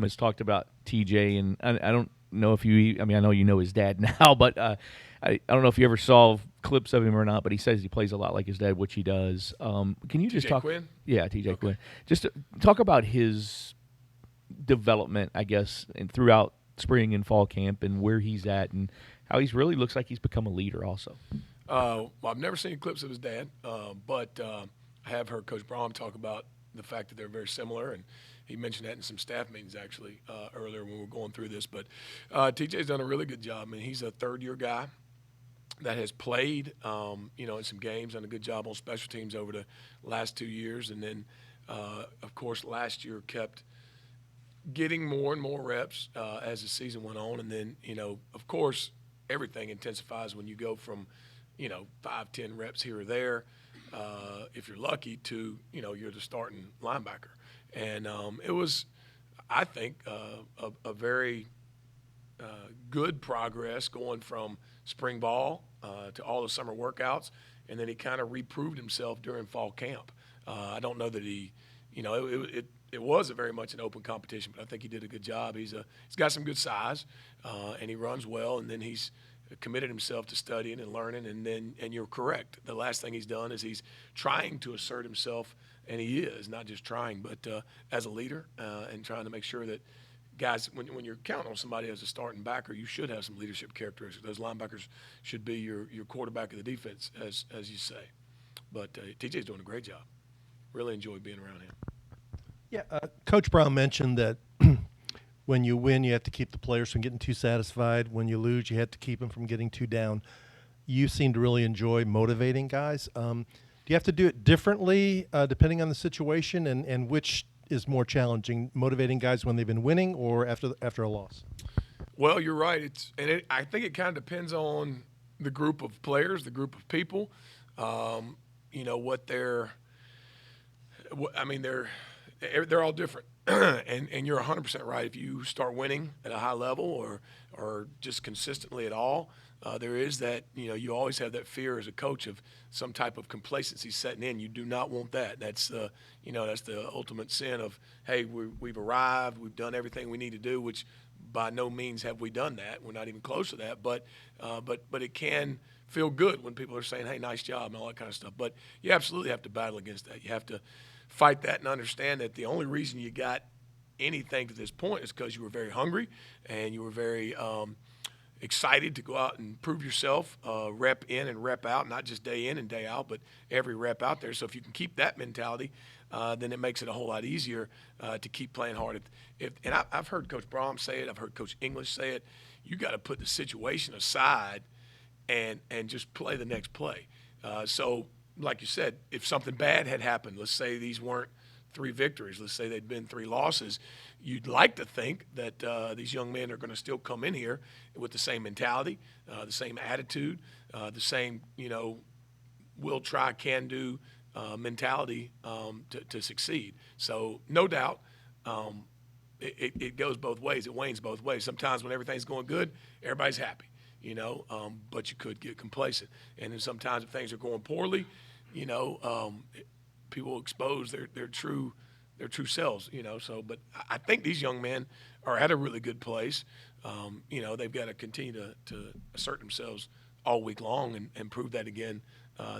has talked about TJ, and I don't know if you. I mean, I know you know his dad now, but I don't know if you ever saw clips of him or not. But he says he plays a lot like his dad, which he does. Can you just TJ talk? Quinn? Yeah, TJ Okay. Quinn. Just talk about his development, I guess, and throughout spring and fall camp, and where he's at, and how he's really looks like he's become a leader. Also, Well, I've never seen clips of his dad, but I have heard Coach Braum talk about the fact that they're very similar, and he mentioned that in some staff meetings actually earlier when we were going through this. But TJ's done a really good job. I mean, he's a third-year guy that has played, in some games, done a good job on special teams over the last 2 years, and then, of course, last year kept getting more and more reps as the season went on, and then, of course, everything intensifies when you go from, 5, 10 reps here or there, if you're lucky, to you're the starting linebacker, and it was, I think, a very good progress going from spring ball to all the summer workouts, and then he kind of reproved himself during fall camp. I don't know that he, it was a very much an open competition, but I think he did a good job. He's got some good size, and he runs well, and then he's committed himself to studying and learning, and you're correct. The last thing he's done is he's trying to assert himself, and he is not just trying, but as a leader and trying to make sure that guys, when you're counting on somebody as a starting backer, you should have some leadership characteristics. Those linebackers should be your quarterback of the defense, as you say. But TJ's doing a great job. Really enjoy being around him. Yeah, Coach Brown mentioned that when you win, you have to keep the players from getting too satisfied. When you lose, you have to keep them from getting too down. You seem to really enjoy motivating guys. Do you have to do it differently depending on the situation, and which is more challenging, motivating guys when they've been winning or after a loss? Well, you're right. I think it kind of depends on the group of players, the group of people. What they're. I mean, they're all different, and you're 100% right. If you start winning at a high level or just consistently at all, there is that, you always have that fear as a coach of some type of complacency setting in. You do not want that. That's that's the ultimate sin of, hey, we've arrived, we've done everything we need to do, which by no means have we done that. We're not even close to that. But it can feel good when people are saying, hey, nice job and all that kind of stuff. But you absolutely have to battle against that. You have to fight that and understand that the only reason you got anything to this point is because you were very hungry and you were very excited to go out and prove yourself, rep in and rep out, not just day in and day out, but every rep out there. So if you can keep that mentality, then it makes it a whole lot easier to keep playing hard. I've heard Coach Braum say it. I've heard Coach English say it. You got to put the situation aside and just play the next play. So like you said, if something bad had happened, let's say these weren't 3 victories, let's say they'd been 3 losses, you'd like to think that these young men are going to still come in here with the same mentality, the same attitude, the same, will try, can do mentality to succeed. So no doubt it goes both ways. It wanes both ways. Sometimes when everything's going good, everybody's happy. But you could get complacent. And then sometimes if things are going poorly, people expose their true selves, So, but I think these young men are at a really good place. They've got to continue to assert themselves all week long and prove that again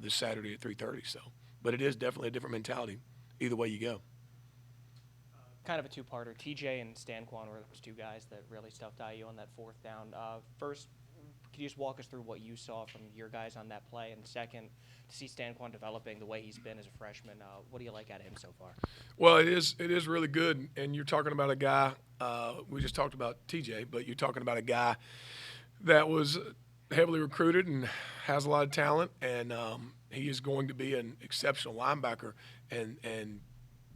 this Saturday at 3:30. So, but it is definitely a different mentality either way you go. Kind of a two-parter. TJ and Stanquan were those 2 guys that really stuffed IU on that 4th down. First, can you just walk us through what you saw from your guys on that play? And second, to see Stanquan developing the way he's been as a freshman, what do you like out of him so far? Well, it is really good. And you're talking about a guy, we just talked about TJ, but you're talking about a guy that was heavily recruited and has a lot of talent, and he is going to be an exceptional linebacker. And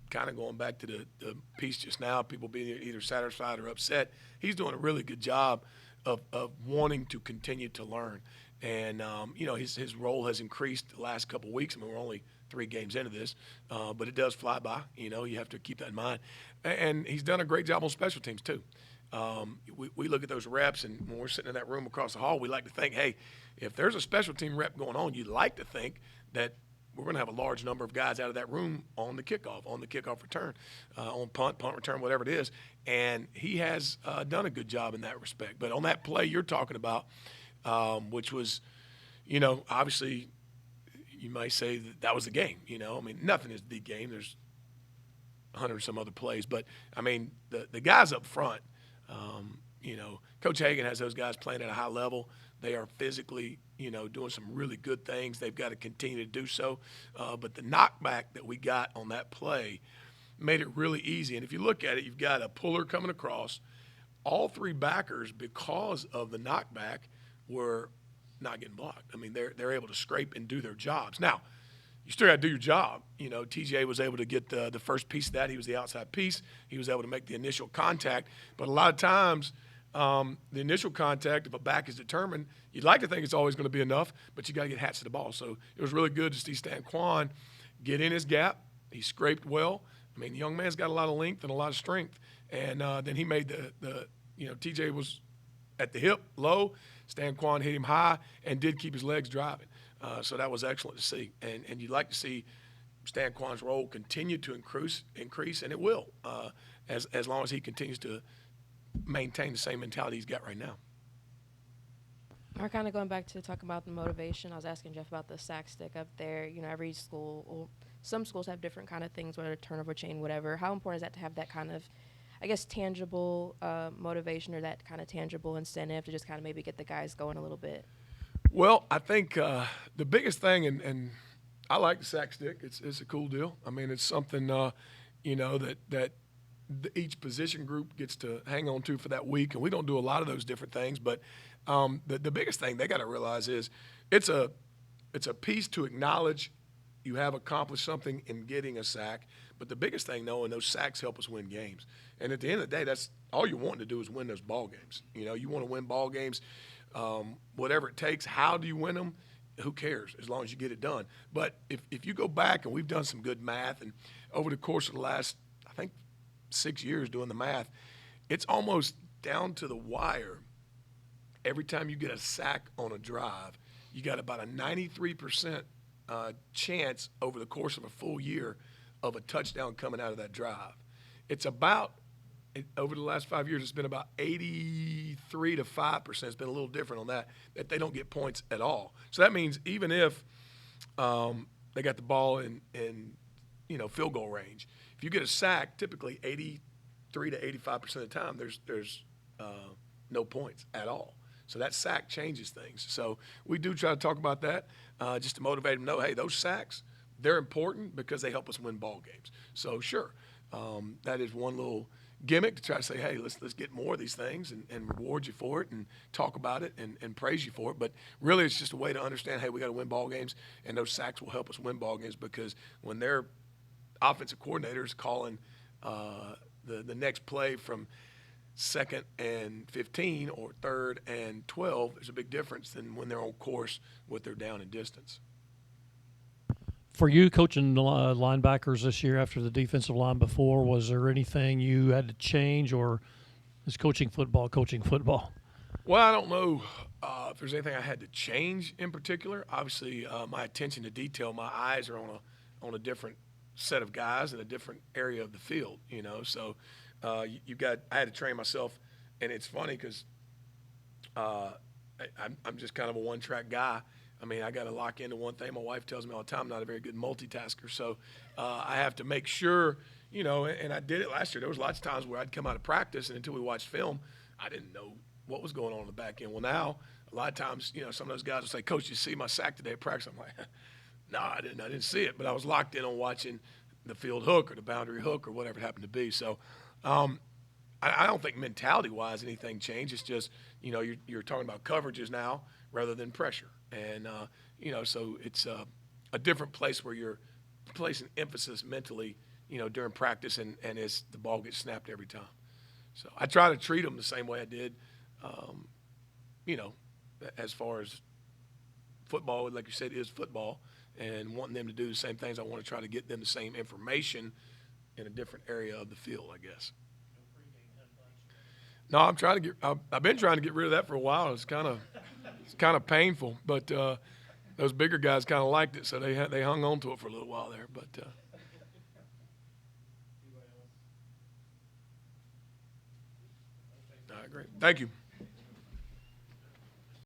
kind of going back to the piece just now, people being either satisfied or upset, he's doing a really good job of wanting to continue to learn. And, his role has increased the last couple of weeks. I mean, we're only 3 games into this, but it does fly by. You have to keep that in mind. And he's done a great job on special teams too. We look at those reps, and when we're sitting in that room across the hall, we like to think, hey, if there's a special team rep going on, you'd like to think that we're going to have a large number of guys out of that room on the kickoff return, on punt return, whatever it is. And he has done a good job in that respect. But on that play you're talking about, which was, obviously you might say that was the game. I mean, nothing is the game. There's 100 some other plays. But, I mean, the guys up front, Coach Hagan has those guys playing at a high level. They are physically, doing some really good things. They've got to continue to do so. But the knockback that we got on that play made it really easy. And if you look at it, you've got a puller coming across. All three backers, because of the knockback, were not getting blocked. I mean, they're able to scrape and do their jobs. Now, you still got to do your job. TJ was able to get the first piece of that. He was the outside piece. He was able to make the initial contact. But a lot of times, the initial contact, if a back is determined, you'd like to think it's always going to be enough, but you got to get hats to the ball. So it was really good to see Stanquan get in his gap. He scraped well. I mean, the young man's got a lot of length and a lot of strength. And then he made TJ was at the hip, low. Stanquan hit him high and did keep his legs driving. So that was excellent to see. And you'd like to see Stanquan's role continue to increase, and it will, as long as he continues to maintain the same mentality he's got right now. We're kind of going back to talk about the motivation. I was asking Jeff about the sack stick up there. Every school, or some schools have different kind of things, whether turnover chain, whatever. How important is that to have that kind of, I guess, tangible motivation or that kind of tangible incentive to just kind of maybe get the guys going a little bit? Well, I think the biggest thing, and I like the sack stick. It's a cool deal. I mean, it's something, that each position group gets to hang on to for that week, and we don't do a lot of those different things. But the biggest thing they got to realize is it's a piece to acknowledge you have accomplished something in getting a sack. But the biggest thing, though, and those sacks help us win games. And at the end of the day, that's all you're wanting to do is win those ball games. You want to win ball games, whatever it takes. How do you win them? Who cares, as long as you get it done. But if you go back, and we've done some good math, and over the course of the last, I think, 6 years doing the math, it's almost down to the wire. Every time you get a sack on a drive, you got about a 93% chance over the course of a full year of a touchdown coming out of that drive. It's about, over the last 5 years, it's been about 83 to 5%. It's been a little different on that they don't get points at all. So that means even if they got the ball in field goal range, if you get a sack, typically 83 to 85% of the time, there's no points at all. So that sack changes things. So we do try to talk about that just to motivate them to know, hey, those sacks, they're important because they help us win ball games. So sure, that is one little gimmick to try to say, hey, let's get more of these things and reward you for it and talk about it and praise you for it. But really it's just a way to understand, hey, we got to win ball games, and those sacks will help us win ball games, because when their offensive coordinators calling the next play from 2nd and 15 or 3rd and 12, there's a big difference than when they're on course with their down and distance. For you, coaching linebackers this year after the defensive line before, was there anything you had to change, or is coaching football? Well, I don't know if there's anything I had to change in particular. Obviously, my attention to detail, my eyes are on a different set of guys in a different area of the field, So I had to train myself, and it's funny because I'm just kind of a one-track guy. I mean, I got to lock into one thing. My wife tells me all the time I'm not a very good multitasker. So I have to make sure, and I did it last year. There was lots of times where I'd come out of practice, and until we watched film, I didn't know what was going on in the back end. Well, now, a lot of times, some of those guys will say, Coach, you see my sack today at practice? I'm like, no, I didn't see it. But I was locked in on watching the field hook or the boundary hook or whatever it happened to be. So I don't think mentality-wise anything changed. It's just, you're talking about coverages now rather than pressure. And, so it's a different place where you're placing emphasis mentally, during practice and as the ball gets snapped every time. So I try to treat them the same way I did, as far as football, like you said, is football, and wanting them to do the same things. I want to try to get them the same information in a different area of the field, I guess. No, I've been trying to get rid of that for a while. It's kind of painful, but Those bigger guys kind of liked it, so they hung on to it for a little while there. But I agree. Thank you.